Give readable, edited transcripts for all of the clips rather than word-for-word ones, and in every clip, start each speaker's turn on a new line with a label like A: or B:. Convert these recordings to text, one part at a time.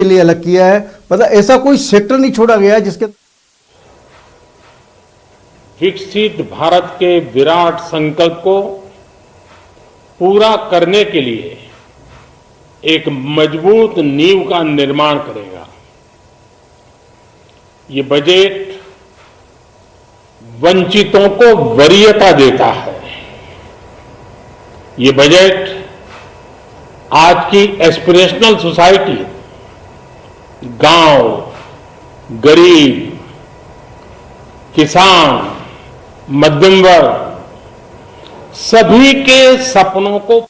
A: के लिए अलग किया है, मतलब ऐसा कोई सेक्टर नहीं छोड़ा गया है जिसके
B: विकसित भारत के विराट संकल्प को पूरा करने के लिए एक मजबूत नींव का निर्माण करेगा। ये बजट वंचितों को वरीयता देता है। ये बजट आज की एस्पिरेशनल सोसाइटी, गांव, गरीब, किसान, मध्यम वर्ग, सभी के सपनों को।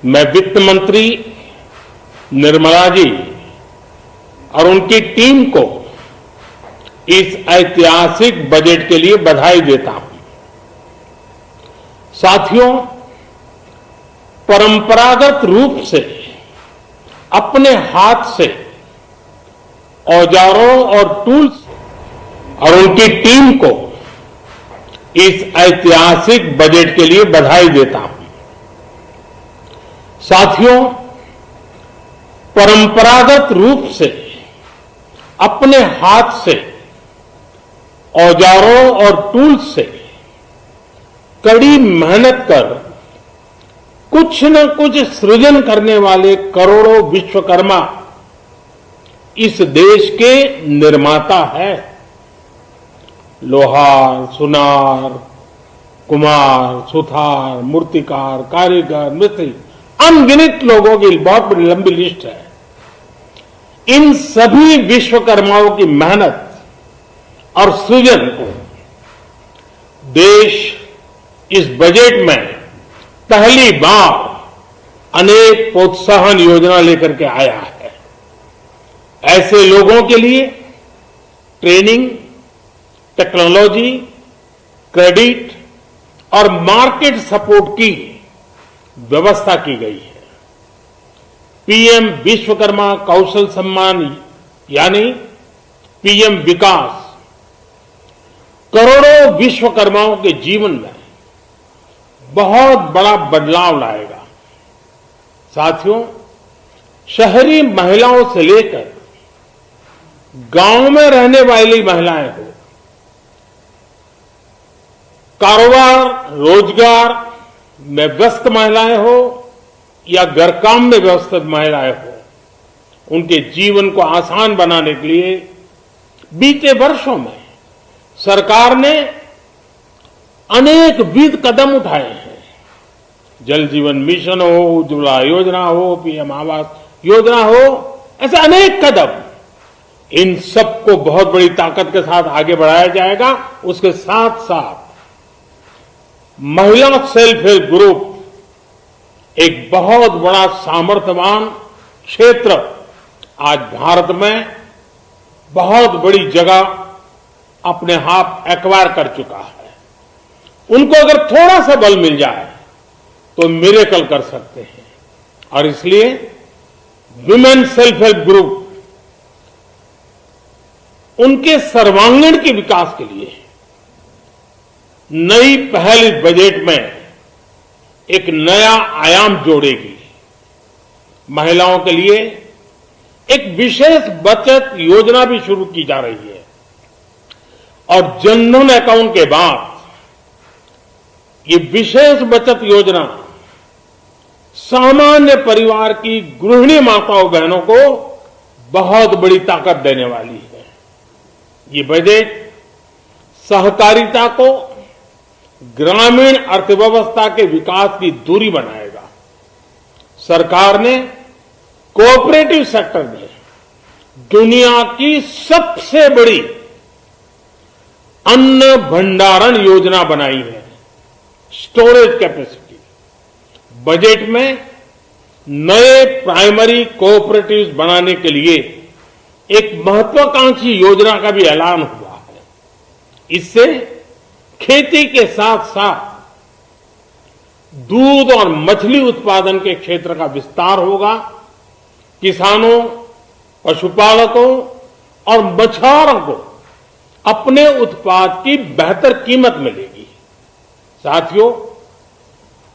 B: मैं वित्त मंत्री निर्मला जी और उनकी टीम को इस ऐतिहासिक बजट के लिए बधाई देता हूं। साथियों, परंपरागत रूप से अपने हाथ से औजारों और टूल्स और उनकी टीम को इस ऐतिहासिक बजट के लिए बधाई देता हूं। साथियों, परंपरागत रूप से अपने हाथ से औजारों और टूल्स से कड़ी मेहनत कर कुछ न कुछ सृजन करने वाले करोड़ों विश्वकर्मा इस देश के निर्माता है। लोहार, सुनार, कुम्हार, सुथार, मूर्तिकार, कारीगर, मिस्त्री, अनगिनत लोगों की बहुत बड़ी लंबी लिस्ट है। इन सभी विश्वकर्माओं की मेहनत और सृजन को देश इस बजट में पहली बार अनेक प्रोत्साहन योजना लेकर के आया है। ऐसे लोगों के लिए ट्रेनिंग, टेक्नोलॉजी, क्रेडिट और मार्केट सपोर्ट की व्यवस्था की गई है। पीएम विश्वकर्मा कौशल सम्मान यानी पीएम विकास करोड़ों विश्वकर्माओं के जीवन में बहुत बड़ा बदलाव लाएगा। साथियों, शहरी महिलाओं से लेकर गांव में रहने वाली महिलाएं हो, कारोबार, रोजगार में व्यस्त महिलाएं हो या घर काम में व्यस्त महिलाएं हो, उनके जीवन को आसान बनाने के लिए बीते वर्षों में सरकार ने अनेक विध कदम उठाए हैं। जल जीवन मिशन हो, उज्ज्वला योजना हो, पीएम आवास योजना हो, ऐसे अनेक कदम। इन सबको बहुत बड़ी ताकत के साथ आगे बढ़ाया जाएगा। उसके साथ साथ महिला सेल्फ हेल्प ग्रुप एक बहुत बड़ा सामर्थ्यवान क्षेत्र आज भारत में बहुत बड़ी जगह अपने हाथ एक्वायर कर चुका है। उनको अगर थोड़ा सा बल मिल जाए तो मिरेकल कर सकते हैं। और इसलिए विमेन सेल्फ हेल्प ग्रुप उनके सर्वांगीण के विकास के लिए नई पहल इस बजट में एक नया आयाम जोड़ेगी। महिलाओं के लिए एक विशेष बचत योजना भी शुरू की जा रही है और जनधन अकाउंट के बाद ये विशेष बचत योजना सामान्य परिवार की गृहिणी माताओं बहनों को बहुत बड़ी ताकत देने वाली है। ये बजट सहकारिता को ग्रामीण अर्थव्यवस्था के विकास की धुरी बनाएगा। सरकार ने कोऑपरेटिव सेक्टर में दुनिया की सबसे बड़ी अन्न भंडारण योजना बनाई है, स्टोरेज कैपेसिटी। बजट में नए प्राइमरी कोऑपरेटिव्स बनाने के लिए एक महत्वाकांक्षी योजना का भी ऐलान हुआ है। इससे खेती के साथ साथ दूध और मछली उत्पादन के क्षेत्र का विस्तार होगा। किसानों, पशुपालकों और मछुआरों को अपने उत्पाद की बेहतर कीमत मिलेगी। साथियों,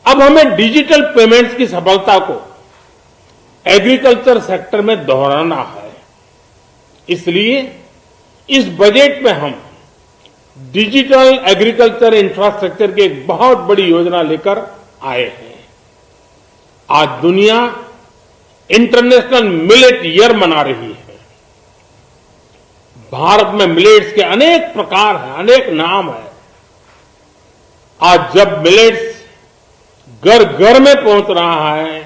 B: अब हमें डिजिटल पेमेंट्स की सफलता को एग्रीकल्चर सेक्टर में दोहराना है। इसलिए इस बजट में हम डिजिटल एग्रीकल्चर इंफ्रास्ट्रक्चर की एक बहुत बड़ी योजना लेकर आए हैं। आज दुनिया इंटरनेशनल मिलेट ईयर मना रही है। भारत में मिलेट्स के अनेक प्रकार हैं, अनेक नाम है। आज जब मिलेट्स घर घर में पहुंच रहा है,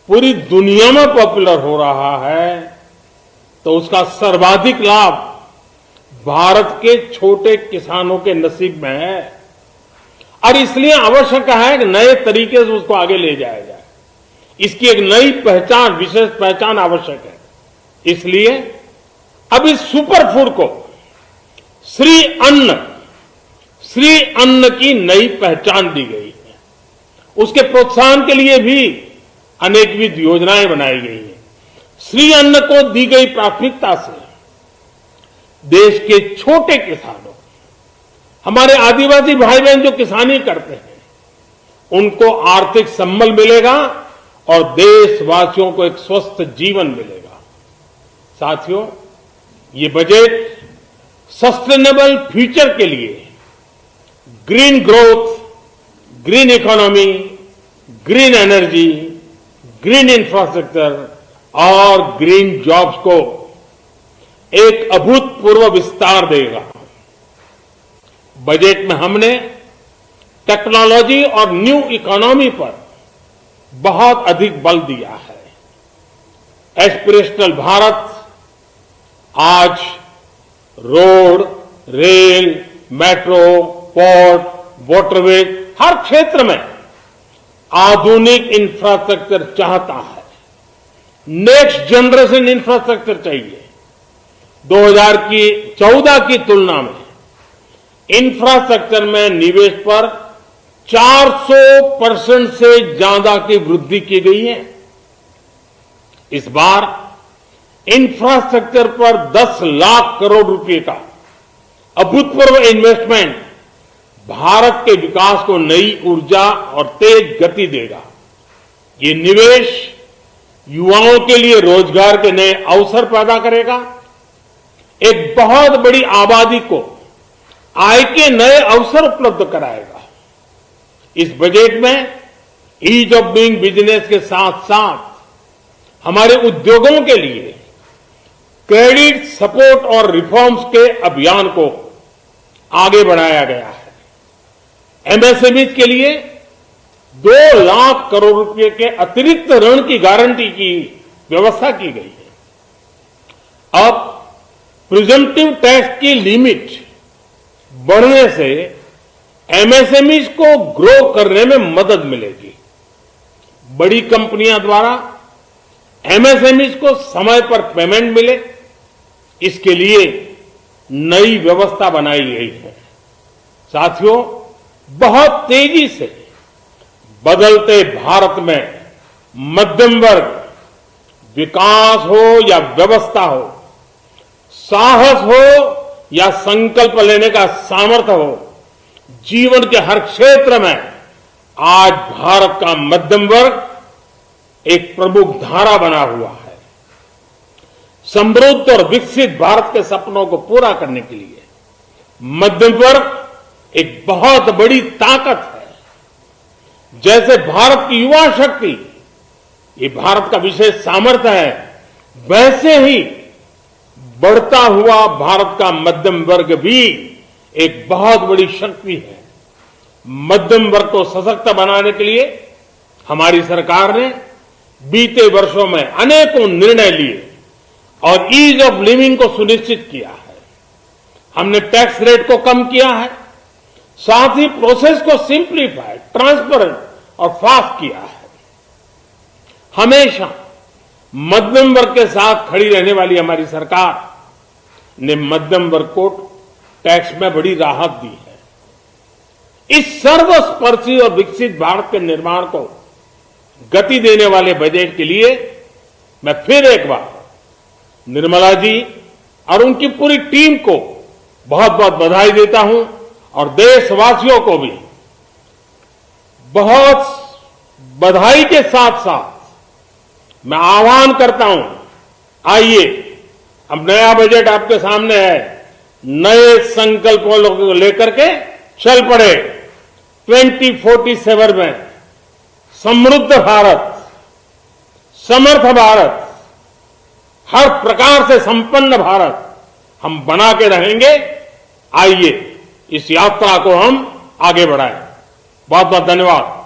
B: पूरी दुनिया में पॉपुलर हो रहा है, तो उसका सर्वाधिक लाभ भारत के छोटे किसानों के नसीब में है। और इसलिए आवश्यक है कि नए तरीके से उसको आगे ले जाया जाए। इसकी एक नई पहचान, विशेष पहचान आवश्यक है। इसलिए अब इस सुपर फूड को श्री अन्न की नई पहचान दी गई है। उसके प्रोत्साहन के लिए भी अनेकविध योजनाएं बनाई गई हैं। श्री अन्न को दी गई प्राथमिकता से देश के छोटे किसानों, हमारे आदिवासी भाई बहन जो किसानी करते हैं, उनको आर्थिक संबल मिलेगा और देशवासियों को एक स्वस्थ जीवन मिलेगा। साथियों, ये बजट सस्टेनेबल फ्यूचर के लिए green growth, green economy, green energy, green infrastructure और ग्रीन जॉब्स को एक अभूतपूर्व विस्तार देगा। बजट में हमने टेक्नोलॉजी और न्यू इकोनॉमी पर बहुत अधिक बल दिया है। एस्पिरेशनल भारत आज road, rail, metro, port, waterways, हर क्षेत्र में आधुनिक इंफ्रास्ट्रक्चर चाहता है। नेक्स्ट जनरेशन इंफ्रास्ट्रक्चर चाहिए। 2014 की तुलना में इंफ्रास्ट्रक्चर में निवेश पर 400% से ज्यादा की वृद्धि की गई है। इस बार इंफ्रास्ट्रक्चर पर 10 लाख करोड़ रुपए का अभूतपूर्व इन्वेस्टमेंट भारत के विकास को नई ऊर्जा और तेज गति देगा। ये निवेश युवाओं के लिए रोजगार के नए अवसर पैदा करेगा। एक बहुत बड़ी आबादी को आय के नए अवसर उपलब्ध कराएगा। इस बजट में ईज ऑफ डूइंग बिजनेस के साथ साथ हमारे उद्योगों के लिए क्रेडिट सपोर्ट और रिफॉर्म्स के अभियान को आगे बढ़ाया गया है। एमएसएमई के लिए 2 लाख करोड़ रुपए के अतिरिक्त ऋण की गारंटी की व्यवस्था की गई है। अब प्रिजम्पटिव टैक्स की लिमिट बढ़ने से एमएसएमई को ग्रो करने में मदद मिलेगी। बड़ी कंपनियों द्वारा एमएसएमई को समय पर पेमेंट मिले, इसके लिए नई व्यवस्था बनाई गई है। साथियों, बहुत तेजी से बदलते भारत में मध्यम वर्ग, विकास हो या व्यवस्था हो, साहस हो या संकल्प लेने का सामर्थ्य हो, जीवन के हर क्षेत्र में आज भारत का मध्यम वर्ग एक प्रमुख धारा बना हुआ है। समृद्ध और विकसित भारत के सपनों को पूरा करने के लिए मध्यम वर्ग एक बहुत बड़ी ताकत है। जैसे भारत की युवा शक्ति ये भारत का विशेष सामर्थ्य है, वैसे ही बढ़ता हुआ भारत का मध्यम वर्ग भी एक बहुत बड़ी शक्ति है। मध्यम वर्ग को सशक्त बनाने के लिए हमारी सरकार ने बीते वर्षों में अनेकों निर्णय लिए और ईज ऑफ लिविंग को सुनिश्चित किया है। हमने टैक्स रेट को कम किया है, साथ ही प्रोसेस को सिंप्लीफाई, ट्रांसपेरेंट और फास्ट किया है। हमेशा मध्यम वर्ग के साथ खड़ी रहने वाली हमारी सरकार ने मध्यम वर्ग को टैक्स में बड़ी राहत दी है। इस सर्वस्पर्शी और विकसित भारत के निर्माण को गति देने वाले बजट के लिए मैं फिर एक बार निर्मला जी और उनकी पूरी टीम को बहुत बहुत बधाई देता हूं और देशवासियों को भी बहुत बधाई के साथ साथ मैं आह्वान करता हूं, आइए अब नया बजट आपके सामने है, नए संकल्पों को लेकर के चल पड़े। 2047 में समृद्ध भारत, समर्थ भारत, हर प्रकार से संपन्न भारत हम बना के रहेंगे। आइए इस यात्रा को हम आगे बढ़ाएं। बहुत बहुत धन्यवाद।